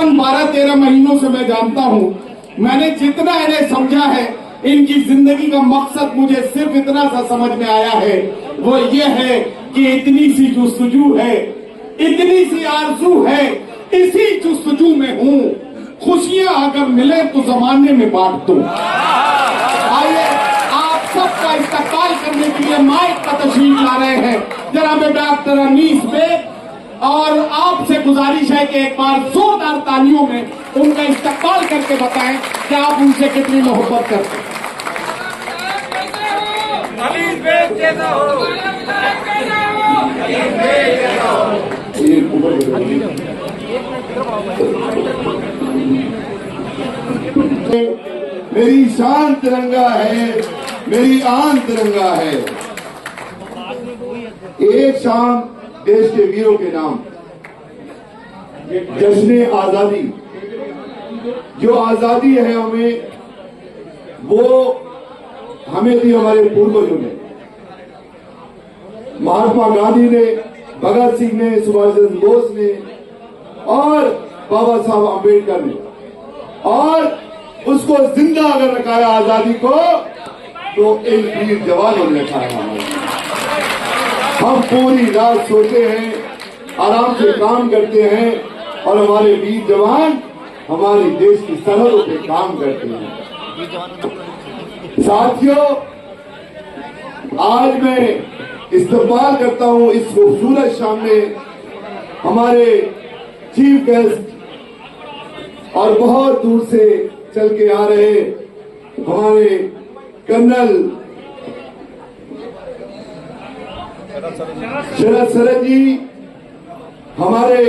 तकरीबन 12-13 महीनों से मैं जानता हूं। मैंने जितना इन्हें समझा है, इनकी जिंदगी का मकसद मुझे सिर्फ इतना सा समझ में आया है, वो ये है कि इतनी सी जुस्तजू है, इतनी सी आरज़ू है, इसी जुस्तजू में हूं, खुशियां अगर मिले तो जमाने में बांट दूं। आइए आप सबका इस्तकबाल करने के लिए माइक का तशरीफ ला रहे हैं जनाब डॉक्टर अनीस बेग, और आपसे गुजारिश है कि एक बार जोरदार तालियों में उनका इस्तकबाल करके बताएं कि आप उनसे कितनी मोहब्बत करते हैं। अनीस बेग जैसा हो, अनीस बेग जैसा हो। मेरी शान तिरंगा है, मेरी आन तिरंगा है। एक शाम देश के वीरों के नाम, जश्न आजादी, जो आजादी है वो हमें दी हमारे पूर्वजों ने। महात्मा गांधी ने, भगत सिंह ने, सुभाष चंद्र बोस ने और बाबा साहब अम्बेडकर ने, और उसको जिंदा अगर रखाया आजादी को, तो इन वीर जवानों ने रखाया। हम पूरी रात सोते हैं, आराम से काम करते हैं, और हमारे वीर जवान हमारे देश की सरहदों पे काम करते हैं। साथियों, आज मैं इस्तकबाल करता हूं इस खूबसूरत शाम में हमारे चीफ गेस्ट और बहुत दूर से चल के आ रहे हमारे कर्नल शरद सरन जी, हमारे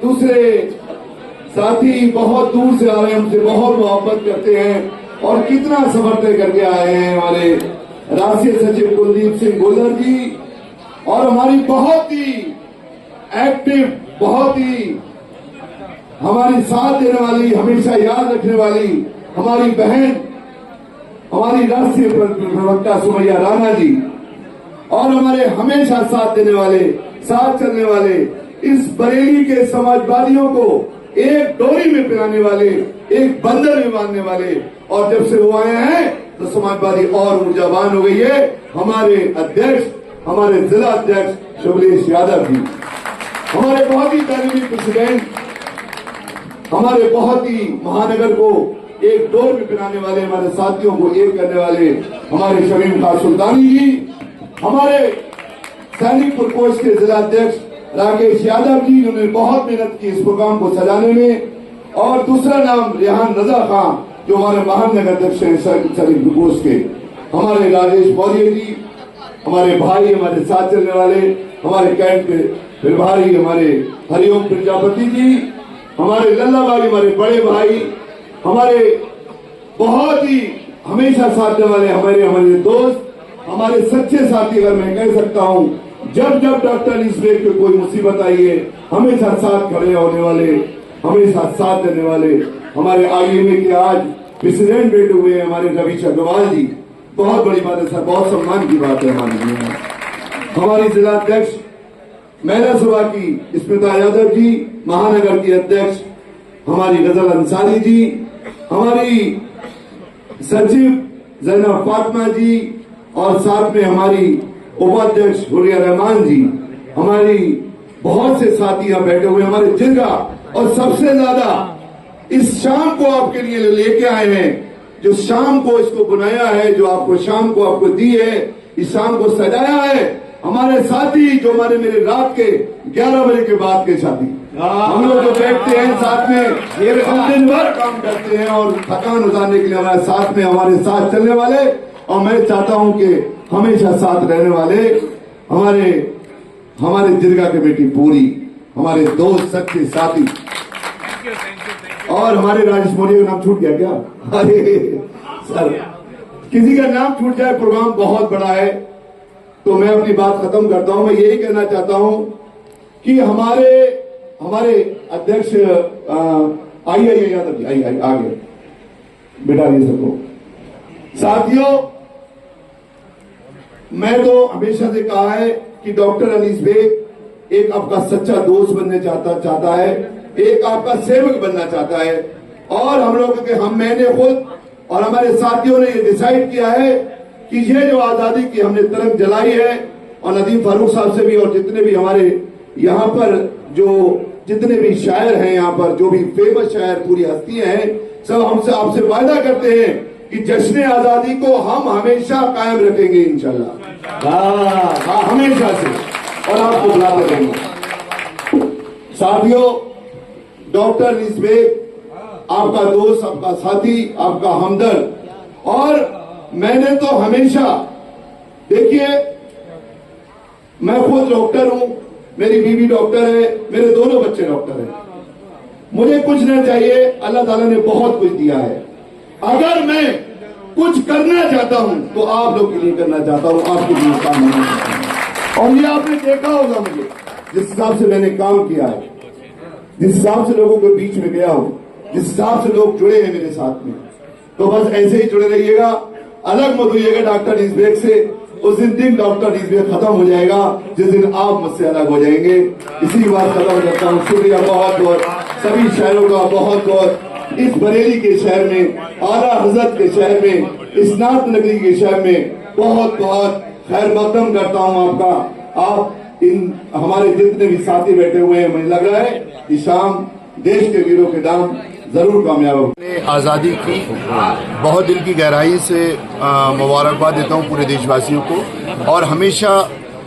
दूसरे साथी बहुत दूर से आ रहे हैं, हमसे बहुत मोहब्बत करते हैं और कितना समर्थन करके आए हैं हमारे राष्ट्रीय सचिव कुलदीप सिंह गोलर जी, और हमारी बहुत ही एक्टिव, बहुत ही हमारी साथ देने वाली, हमेशा याद रखने वाली हमारी बहन, हमारी राष्ट्रीय प्रवक्ता सुमैया राणा जी, और हमारे हमेशा साथ देने वाले, साथ चलने वाले, इस बरेली के समाजवादियों को एक डोरी में पिराने वाले, एक बंधन में बांधने वाले, और जब से वो आए हैं तो समाजवादी और ऊर्जावान हो गई है। हमारे अध्यक्ष, हमारे जिला अध्यक्ष शैलेश यादव जी, हमारे बहुत ही तारीफी प्रेसिडेंट, हमारे बहुत ही महानगर को एक डोर में पिराने वाले, हमारे साथियों को एक करने वाले हमारे शमीम खान सुल्तानी जी, हमारे सैनिक प्रकोष्ठ के जिला अध्यक्ष राकेश यादव जी, जिन्होंने बहुत मेहनत की इस प्रोग्राम को सजाने में, और दूसरा नाम रेहान रजा खान, जो हमारे महानगर अध्यक्ष हैं सैनिक प्रकोष्ठ के, हमारे राजेश मौर्य जी, हमारे भाई, हमारे साथ चलने वाले, हमारे कैंप के प्रभारी हमारे हरिओम प्रजापति जी, हमारे लल्ला भाई, हमारे बड़े भाई, हमारे बहुत ही हमेशा साथ देने वाले हमारे दोस्त, हमारे सच्चे साथी, अगर मैं कह सकता हूं, जब जब डॉक्टर अनीस बेग पे कोई मुसीबत आई है, हमेशा साथ खड़े होने वाले, हमेशा साथ देने वाले हमारे आईएमए के आज प्रेसिडेंट बैठे हुए हैं हमारे रवि अग्रवाल जी, बहुत बड़ी बात है सर, बहुत सम्मान की बात है हमारे लिए। हमारी जिला अध्यक्ष महिला सभा की स्मिता यादव जी, महानगर की अध्यक्ष हमारी गजल अंसारी जी, हमारी सचिव जैनब फातिमा जी, और साथ में हमारी उपाध्यक्ष हुरिया रहमान जी, हमारी बहुत से साथी यहाँ बैठे हुए, हमारे जिला, और सबसे ज्यादा इस शाम को आपके लिए लेके आए हैं, जो शाम को इसको बनाया है, जो आपको शाम को आपको दी है, इस शाम को सजाया है, हमारे साथी जो हमारे मेरे रात के 11 बजे के बाद के साथी, हम लोग जो बैठते हैं साथ में, ये हम दिन भर काम करते हैं और थकान उतारने के लिए हमारे साथ में, हमारे साथ चलने वाले, और मैं चाहता हूं कि हमेशा साथ रहने वाले हमारे जिरगा कमेटी पूरी, हमारे दोस्त, सच्चे साथी, और हमारे राजेश मौर्य का नाम छूट गया क्या? अरे सर, किसी का नाम छूट जाए, प्रोग्राम बहुत बड़ा है, तो मैं अपनी बात खत्म करता हूं। मैं यही कहना चाहता हूं कि हमारे अध्यक्ष आइए यादव जी, आइए आगे बिठा दिए सबको। साथियों, मैं तो हमेशा से कहा है कि डॉक्टर अनीस बेग एक आपका सच्चा दोस्त बनने चाहता है, एक आपका सेवक बनना चाहता है। और हम लोग के मैंने खुद और हमारे साथियों ने ये डिसाइड किया है कि ये जो आजादी की हमने तरंग जलाई है, और नदीम फारूक साहब से भी और जितने भी हमारे यहाँ पर जो जितने भी शायर हैं, यहाँ पर जो भी फेमस शायर पूरी हस्तियां हैं, सब हमसे आपसे वादा करते हैं कि जश्न आजादी को हम हमेशा कायम रखेंगे इंशाल्लाह। हाँ, हमेशा से, और आपको बुलाते रहेंगे। साथियों, डॉक्टर अनीस बेग आपका दोस्त, आपका साथी, आपका हमदर्द, और मैंने तो हमेशा, देखिए मैं खुद डॉक्टर हूं, मेरी बीवी डॉक्टर है, मेरे दोनों बच्चे डॉक्टर हैं। मुझे कुछ नहीं चाहिए, अल्लाह ताला ने बहुत कुछ दिया है। अगर मैं कुछ करना चाहता हूं तो आप लोग के लिए करना चाहता हूं, आपके लिए काम नहीं चाहता हूं। और ये आपने देखा होगा मुझे जिस हिसाब से मैंने काम किया है, जिस हिसाब से लोगों के बीच में गया हूं, जिस हिसाब से लोग जुड़े हैं मेरे साथ में, तो बस ऐसे ही जुड़े रहिएगा, अलग मत होइएगा डॉक्टर अनीस बेग से। उस दिन डॉक्टर अनीस बेग खत्म हो जाएगा जिस दिन आप मुझसे अलग हो जाएंगे। इसी बात खत्म करता हूँ। शुक्रिया बहुत बहुत सभी शहरों का, बहुत बहुत इस बरेली के शहर में, आला हजरत के शहर में, इस्नात नगरी के शहर में बहुत बहुत खैर मकदम करता हूँ आपका। आप इन हमारे जितने भी साथी बैठे हुए हैं, मुझे लग रहा है कि शाम देश के वीरों के नाम जरूर कामयाब हो। आज़ादी की बहुत दिल की गहराई से मुबारकबाद देता हूँ पूरे देशवासियों को, और हमेशा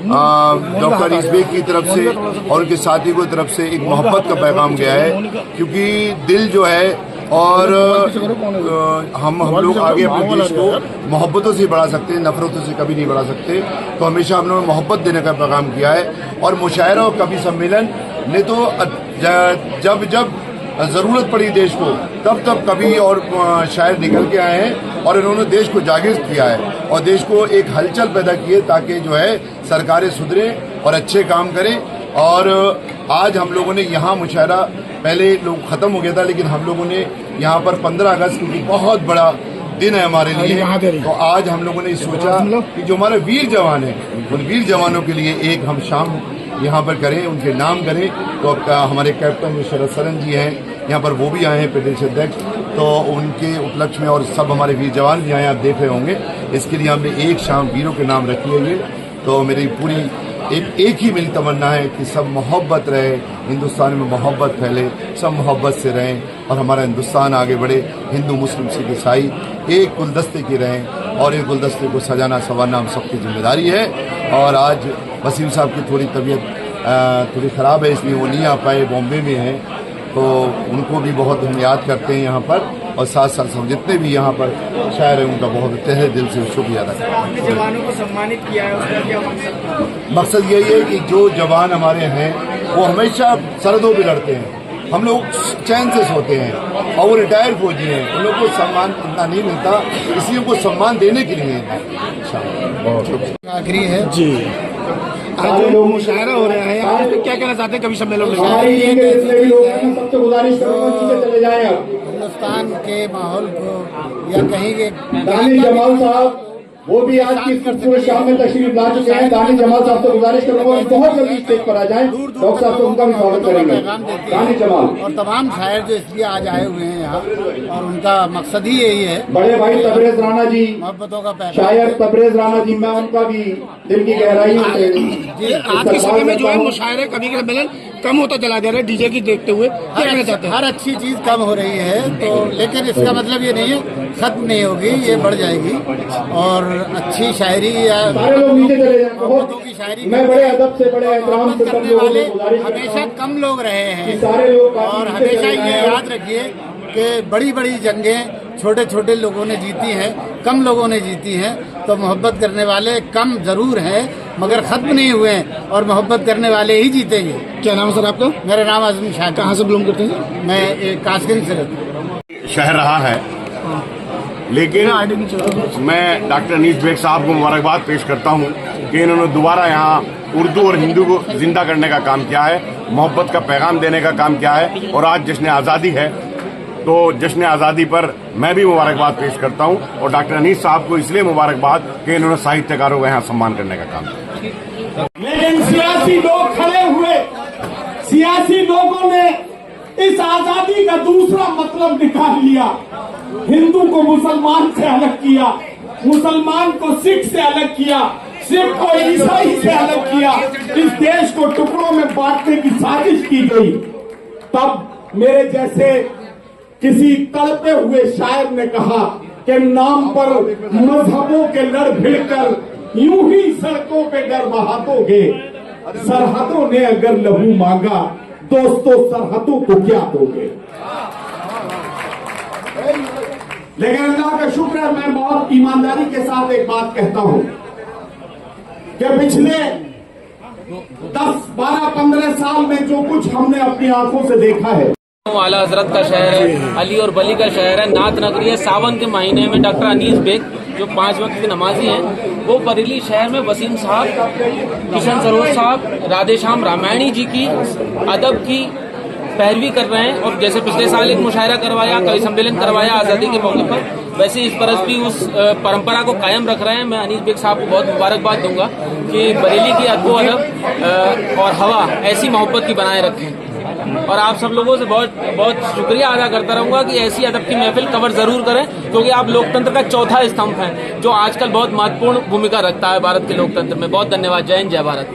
डॉक्टर अनीस बेग की तरफ से और उनके साथी की तरफ से एक मोहब्बत का पैगाम गया है, क्योंकि दिल जो है और हम लोग आगे अपने देश को मोहब्बतों से बढ़ा सकते हैं, नफरतों से कभी नहीं बढ़ा सकते। तो हमेशा हम लोगों ने मोहब्बत देने का पैगाम किया है, और मुशायरा और कवि सम्मेलन ने तो जब जब ज़रूरत पड़ी देश को तब तब कवि और शायर निकल के आए हैं, और इन्होंने देश को जागृत किया है और देश को एक हलचल पैदा की है ताकि जो है सरकारें सुधरें और अच्छे काम करें। और आज हम लोगों ने यहाँ मुशायरा, पहले लोग ख़त्म हो गया था, लेकिन हम लोगों ने यहाँ पर 15 अगस्त, क्योंकि बहुत बड़ा दिन है हमारे लिए, तो आज हम लोगों ने सोचा कि जो हमारे वीर जवान हैं, उन वीर जवानों के लिए एक हम शाम यहाँ पर करें, उनके नाम करें। तो हमारे कैप्टन जो शरद सरन जी हैं यहाँ पर, वो भी आए हैं प्रदेश अध्यक्ष, तो उनके उपलक्ष्य में, और सब हमारे वीर जवान भी आए, आप देख रहे होंगे। इसके लिए हमने एक शाम वीरों के नाम रखी है। ये तो मेरी पूरी एक ही मेरी तमन्ना है कि सब मोहब्बत रहे, हिंदुस्तान में मोहब्बत फैले, सब मोहब्बत से रहें और हमारा हिंदुस्तान आगे बढ़े। हिंदू मुस्लिम सिख ईसाई एक गुलदस्ते की रहें, और इस गुलदस्ते को सजाना संवारना हम सबकी जिम्मेदारी है। और आज वसीम साहब की थोड़ी तबीयत थोड़ी ख़राब है, इसलिए वो नहीं आ पाए, बॉम्बे में हैं, तो उनको भी बहुत हम याद करते हैं यहाँ पर, और साथ साथ हम जितने भी यहाँ पर शायर हैं उनका बहुत तहे दिल से शुक्रिया अदा करते हैं। आपने जवानों को सम्मानित किया है, उसका क्या मकसद? मकसद यही है कि जो जवान हमारे हैं वो हमेशा सरहदों पर लड़ते हैं, हम लोग चैन से सोते हैं, और वो रिटायर फौजी हैं, उन लोग को सम्मान इतना नहीं मिलता, इसलिए उनको सम्मान देने के लिए आखिरी है जी। आज जो मुशायरा हो रहा है, आप क्या कहना चाहते हैं कवि सम्मेलन में? सबसे गुजारिश करूंगा चले जाए। हिंदुस्तान के माहौल को या कहीं के दानिश जमाल साहब, वो भी आज की खूबसूरत शाम में तशरीफ ला चुके हैं। दानिश जमाल साहब से गुजारिश करूंगा बहुत जल्दी स्टेज पर आ जाएं। डॉक्टर साहब से उनका भी स्वागत करेंगे। दानिश जमाल और तमाम शायर जो इसलिए आज आए हुए हैं यहाँ, और उनका मकसद ही यही है। बड़े भाई तबरेज राणा जी, मोहब्बतों का पैगाम। शायर तबरेज राणा जी, मैं उनका भी दिल की गहराइयों से जी, आज के समय में जो है मुशायरे कवि के सम्मेलन कम होता चला जा रहा है, डीजे की देखते हुए, क्या कहना चाहते हैं? हर अच्छी चीज कम हो रही है, तो लेकिन इसका मतलब ये नहीं है खत्म नहीं होगी, ये बढ़ जाएगी। और अच्छी शायरी या सारे लोग नीचे चले जाएं। मोहब्बतों की शायरी मैं बड़े अदब से, बड़े एहतराम से सब करने लोगों वाले को गुजारिश करता हमेशा हूं कम लोग रहे कि हैं। सारे लोग काफी और नीचे हमेशा चले ये जाएं। याद रखिए कि बड़ी बड़ी जंगें छोटे छोटे लोगों ने जीती हैं, कम लोगों ने जीती हैं। तो मोहब्बत करने वाले कम जरूर हैं, मगर खत्म नहीं हुए हैं, और मोहब्बत करने वाले ही जीतेंगे। क्या नाम है सर आपका? मेरा नाम आजम शाह। कहाँ से बिलोंग करते हैं? मैं कासगंज से रहता हूँ। शहर रहा है, लेकिन मैं डॉक्टर अनीस बेग साहब को मुबारकबाद पेश करता हूं कि इन्होंने दोबारा यहाँ उर्दू और हिंदू को जिंदा करने का काम किया है, मोहब्बत का पैगाम देने का काम किया है। और आज जश्न आज़ादी है, तो जश्न आज़ादी पर मैं भी मुबारकबाद पेश करता हूं, और डॉक्टर अनीस साहब को इसलिए मुबारकबाद कि इन्होंने साहित्यकारों का यहाँ सम्मान करने का काम किया। लेकिन सियासी लोग खड़े हुए, सियासी लोगों ने इस आजादी का दूसरा मतलब निकाल लिया। हिंदू को मुसलमान से अलग किया, मुसलमान को सिख से अलग किया, सिख को ईसाई से अलग किया, इस देश को टुकड़ों में बांटने की साजिश की गई। तब मेरे जैसे किसी तड़पे हुए शायर ने कहा कि नाम पर मजहबों के लड़ भिड़कर यूं ही सड़कों पे डर बहातोगे। सरहदों ने अगर लहू मांगा, दोस्तों सरहदों को क्या दोगे। लेकिन अल्लाह का शुक्र है, मैं बहुत ईमानदारी के साथ एक बात कहता हूं कि पिछले 10, 12, 15 साल में जो कुछ हमने अपनी आंखों से देखा है, आला हजरत का शहर है, अली और बली का शहर है, नात नगरी है। सावन के महीने में डॉक्टर अनीस बेग जो 5 वक्त के नमाजी हैं, वो बरेली शहर में वसीम साहब, किशन सरोज साहब, राधेश्याम रामायणी जी की अदब की पैरवी कर रहे हैं। और जैसे पिछले साल एक मुशायरा करवाया, कवि सम्मेलन करवाया आज़ादी के मौके पर, वैसे इस बरस भी उस परंपरा को कायम रख रहे हैं। मैं अनीस बेग साहब को बहुत मुबारकबाद दूंगा कि बरेली की अदब अदब और हवा ऐसी मोहब्बत की बनाए रखें। और आप सब लोगों से बहुत बहुत शुक्रिया अदा करता रहूंगा कि ऐसी अदब की महफिल कवर जरूर करें, क्योंकि आप लोकतंत्र का चौथा स्तंभ हैं जो आजकल बहुत महत्वपूर्ण भूमिका रखता है भारत के लोकतंत्र में। बहुत धन्यवाद। जय हिंद, जय भारत।